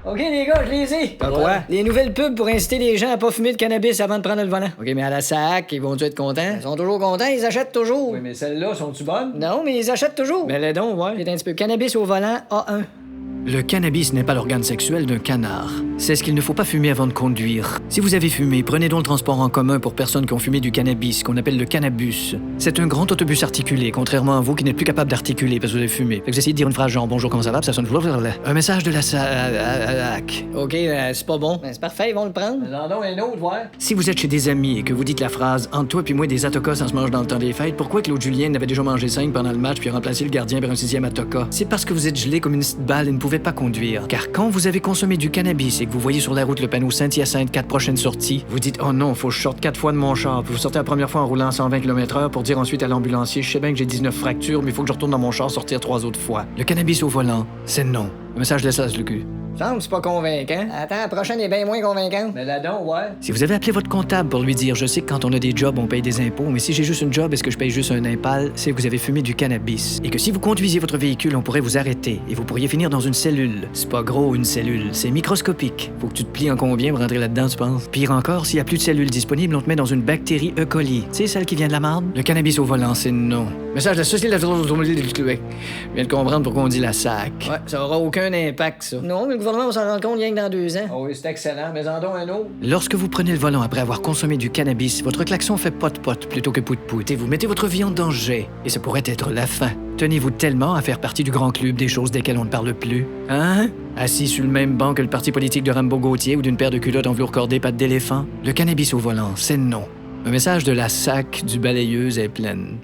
OK, les gars, je les ai. Quoi? Les nouvelles pubs pour inciter les gens à pas fumer de cannabis avant de prendre le volant. OK, mais à la SAC, ils vont-tu être contents? Ils sont toujours contents, ils achètent toujours. Oui, mais celles-là, sont-tu bonnes? Non, mais ils achètent toujours. Mais les dons, ouais. C'est un petit peu cannabis au volant A1. Le cannabis n'est pas l'organe sexuel d'un canard. C'est ce qu'il ne faut pas fumer avant de conduire. Si vous avez fumé, prenez donc le transport en commun pour personnes qui ont fumé du cannabis, qu'on appelle le cannabus. C'est un grand autobus articulé, contrairement à vous qui n'êtes plus capable d'articuler parce que vous avez fumé. Fait que vous essayez de dire une phrase genre « Bonjour, comment ça va? » Puis ça sonne... Un message de la SAC. OK, c'est pas bon. Ben, c'est parfait, ils vont le prendre. Mais en donc un autre, ouais. Si vous êtes chez des amis et que vous dites la phrase « Entre toi puis moi, des atocas, ça se mange dans le temps des fêtes », pourquoi Claude Julien n'avait déjà mangé 5 pendant le match puis a remplacé le gardien par un 6e atoka? C'est parce que vous êtes gelé comme une petite balle et ne pouvez pas conduire. Car quand vous avez consommé du cannabis et que vous voyez sur la route le panneau Saint-Hyacinthe 4 prochaines sorties, vous dites « Oh non, faut que je sorte 4 fois de mon char ». Puis vous sortez la première fois en roulant à 120 km/h pour dire ensuite à l'ambulancier « Je sais bien que j'ai 19 fractures, mais il faut que je retourne dans mon char sortir 3 autres fois ». Le cannabis au volant, c'est non. Un message de ça, le cul. Semble c'est pas convaincant. Attends, la prochaine est bien moins convaincante. Mais la don, ouais. Si vous avez appelé votre comptable pour lui dire « Je sais que quand on a des jobs, on paye des impôts, mais si j'ai juste une job, est-ce que je paye juste un impal? » C'est que vous avez fumé du cannabis. Et que si vous conduisiez votre véhicule, on pourrait vous arrêter et vous pourriez finir dans une cellule. C'est pas gros, une cellule. C'est microscopique. Faut que tu te plies en combien pour rentrer là-dedans, tu penses? Pire encore, s'il y a plus de cellules disponibles, on te met dans une bactérie E. coli. Tu sais, celle qui vient de la marde? Le cannabis au volant, c'est non. Message de la Société de l'Automobile du Québec. Je viens de comprendre pourquoi on dit la SAC. Ouais, ça aura aucun impact, ça. Non, mais le gouvernement va s'en rendre compte rien que dans 2 ans. Oh oui, c'est excellent, mais en donc un autre. Lorsque vous prenez le volant après avoir consommé du cannabis, votre klaxon fait pot-pot plutôt que pout-pout et vous mettez votre vie en danger. Et ça pourrait être la fin. Tenez-vous tellement à faire partie du grand club des choses desquelles on ne parle plus? Hein? Assis sur le même banc que le parti politique de Rambo Gauthier ou d'une paire de culottes en velours cordé pattes d'éléphant? Le cannabis au volant, c'est non. Un message de la SAC du balayeuse est pleine.